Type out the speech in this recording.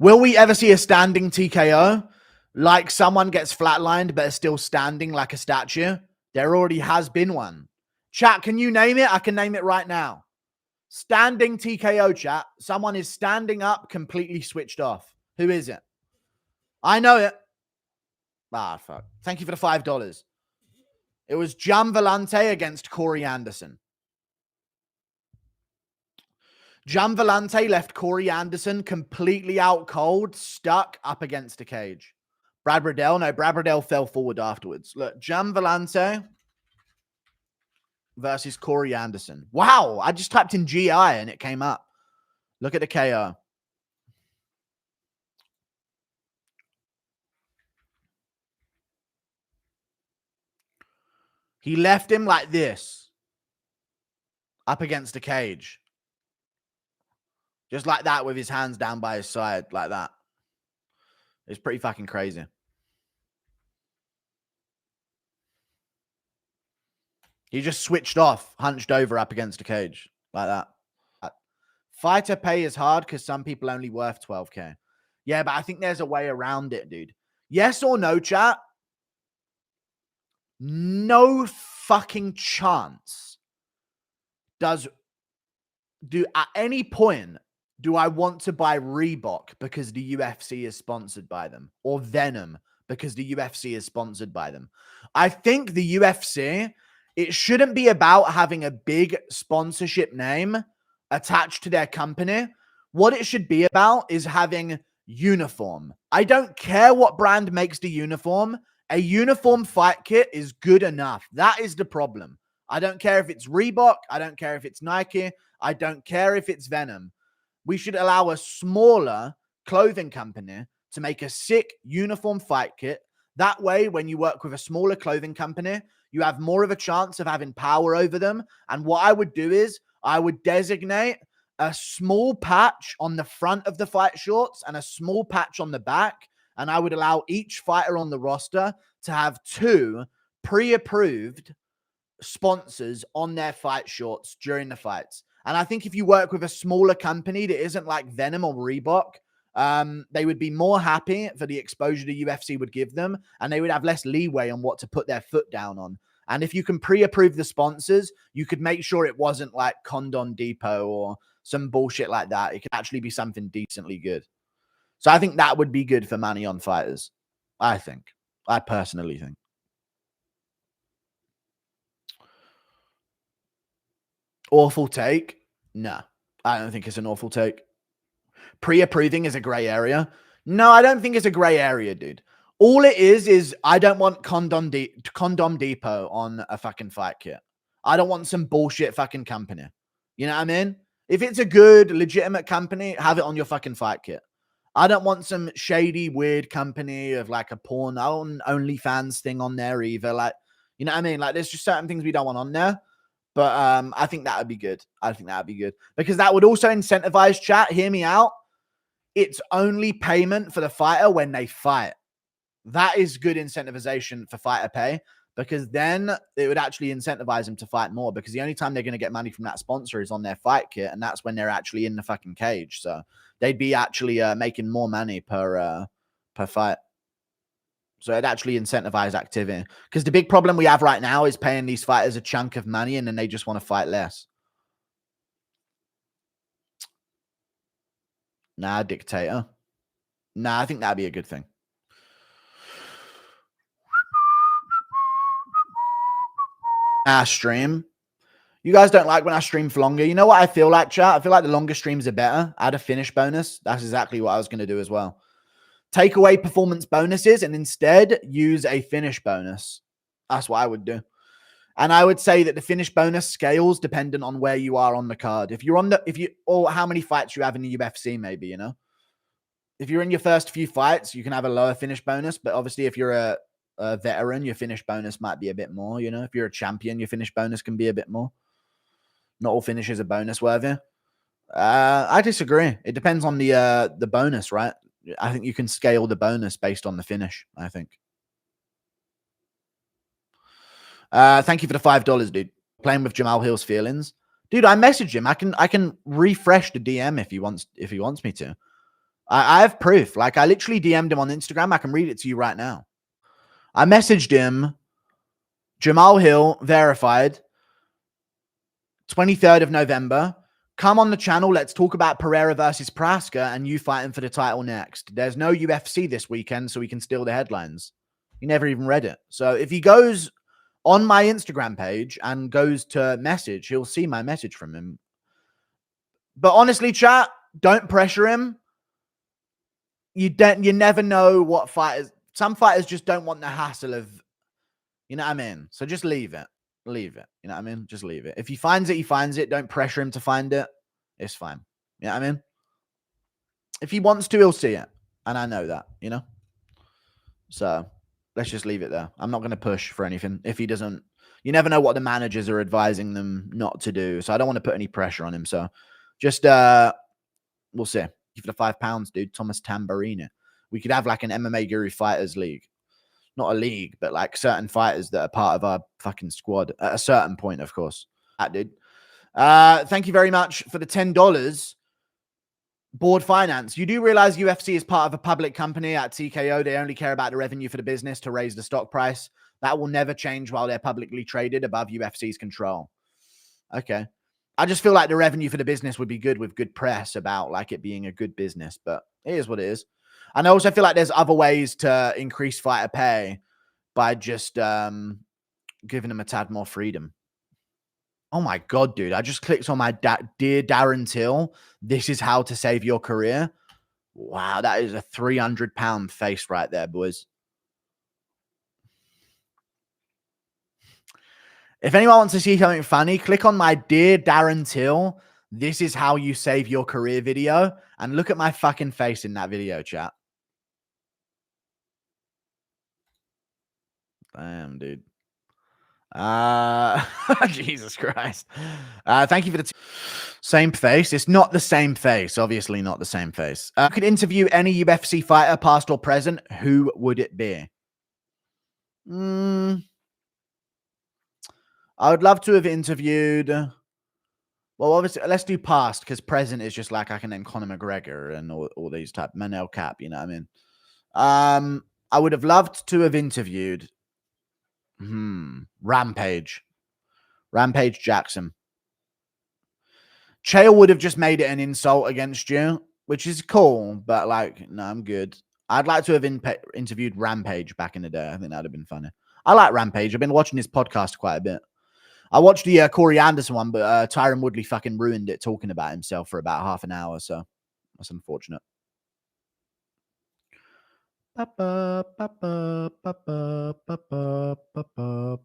Will we ever see a standing TKO? Like someone gets flatlined but is still standing like a statue? There already has been one. Chat, can you name it? I can name it right now. Standing TKO, chat. Someone is standing up, completely switched off. Who is it? I know it. Ah, fuck. Thank you for the $5. It was Jan Vellante against Corey Anderson. Jan Vellante left Corey Anderson completely out cold, stuck up against a cage. Brad Riddell, no, Brad Riddell fell forward afterwards. Look, Jan Vellante versus Corey Anderson. Wow, I just typed in GI and it came up. Look at the KO. He left him like this, up against a cage. Just like that with his hands down by his side, like that. It's pretty fucking crazy. He just switched off, hunched over up against a cage, like that. Fighter pay is hard because some people only worth 12K. Yeah, but I think there's a way around it, dude. Yes or no, chat? No fucking chance do at any point do I want to buy Reebok because the UFC is sponsored by them, or Venom because the UFC is sponsored by them. I think the UFC, it shouldn't be about having a big sponsorship name attached to their company. What it should be about is having uniform. I don't care what brand makes the uniform. A uniform fight kit is good enough. That is the problem. I don't care if it's Reebok. I don't care if it's Nike. I don't care if it's Venom. We should allow a smaller clothing company to make a sick uniform fight kit. That way, when you work with a smaller clothing company, you have more of a chance of having power over them. And what I would do is I would designate a small patch on the front of the fight shorts and a small patch on the back. And I would allow each fighter on the roster to have 2 pre-approved sponsors on their fight shorts during the fights. And I think if you work with a smaller company that isn't like Venom or Reebok, they would be more happy for the exposure the UFC would give them, and they would have less leeway on what to put their foot down on. And if you can pre-approve the sponsors, you could make sure it wasn't like Condom Depot or some bullshit like that. It could actually be something decently good. So I think that would be good for money on fighters. I personally think. Awful take? No, I don't think it's an awful take. Pre-approving is a gray area. No, I don't think it's a gray area, dude. All it is I don't want Condom Depot on a fucking fight kit. I don't want some bullshit fucking company. You know what I mean? If it's a good, legitimate company, have it on your fucking fight kit. I don't want some shady, weird company of like a porn OnlyFans thing on there either. Like, you know what I mean? Like, there's just certain things we don't want on there. But I think that would be good. I think that would be good. Because that would also incentivize chat. Hear me out. It's only payment for the fighter when they fight. That is good incentivization for fighter pay. Because then it would actually incentivize them to fight more. Because the only time they're going to get money from that sponsor is on their fight kit. And that's when they're actually in the fucking cage. So they'd be actually making more money per fight. So it actually incentivizes activity. Because the big problem we have right now is paying these fighters a chunk of money and then they just want to fight less. Nah, dictator. Nah, I think that'd be a good thing. Stream. You guys don't like when I stream for longer. You know what I feel like, chat? I feel like the longer streams are better. Add a finish bonus. That's exactly what I was going to do as well. Take away performance bonuses and instead use a finish bonus. That's what I would do. And I would say that the finish bonus scales dependent on where you are on the card. Or how many fights you have in the UFC, maybe, you know? If you're in your first few fights, you can have a lower finish bonus. But obviously, if you're a veteran, your finish bonus might be a bit more, you know? If you're a champion, your finish bonus can be a bit more. Not all finishes are bonus worthy. I disagree. It depends on the bonus, right? I think you can scale the bonus based on the finish, I think. Thank you for the $5, dude. Playing with Jamal Hill's feelings. Dude, I messaged him. I can refresh the DM if he wants me to. I have proof. Like, I literally DM'd him on Instagram. I can read it to you right now. I messaged him, Jamal Hill, verified, 23rd of November. Come on the channel. Let's talk about Pereira versus Praska and you fighting for the title next. There's no UFC this weekend, so we can steal the headlines. He never even read it. So if he goes on my Instagram page and goes to message, he'll see my message from him. But honestly, chat, don't pressure him. You never know what fighters. Some fighters just don't want the hassle of, you know what I mean? So just leave it. Leave it. You know what I mean? Just leave it. If he finds it, he finds it. Don't pressure him to find it. It's fine. You know what I mean? If he wants to, he'll see it. And I know that, you know? So let's just leave it there. I'm not going to push for anything. If he doesn't, you never know what the managers are advising them not to do. So I don't want to put any pressure on him. So just, we'll see. Give it £5, dude. Thomas Tamburina. We could have like an MMA Guru Fighters League. Not a league, but like certain fighters that are part of our fucking squad at a certain point, of course. That dude. Thank you very much for the $10. Board Finance. You do realize UFC is part of a public company at TKO. They only care about the revenue for the business to raise the stock price. That will never change while they're publicly traded above UFC's control. Okay. I just feel like the revenue for the business would be good with good press about like it being a good business, but it is what it is. And I also feel like there's other ways to increase fighter pay by just giving them a tad more freedom. Oh my God, dude. I just clicked on my Dear Darren Till. This is how to save your career. Wow, that is a £300 face right there, boys. If anyone wants to see something funny, click on my Dear Darren Till. This is how you save your career video. And look at my fucking face in that video, chat. Damn, dude. Jesus Christ. Thank you for the same face. It's not the same face. Obviously not the same face. Could interview any UFC fighter, past or present. Who would it be? I would love to have interviewed. Well, obviously, let's do past because present is just like I can name Conor McGregor and all these type Manel Cap. You know what I mean? I would have loved to have interviewed Rampage Jackson. Chael would have just made it an insult against you, which is cool, but like, no, I'm good. I'd like to have interviewed Rampage back in the day. I think that'd have been funny. I like Rampage. I've been watching his podcast quite a bit. I watched the Corey Anderson one, but Tyron Woodley fucking ruined it talking about himself for about half an hour. So that's unfortunate. Ba-ba, ba-ba, ba-ba, ba-ba, ba-ba.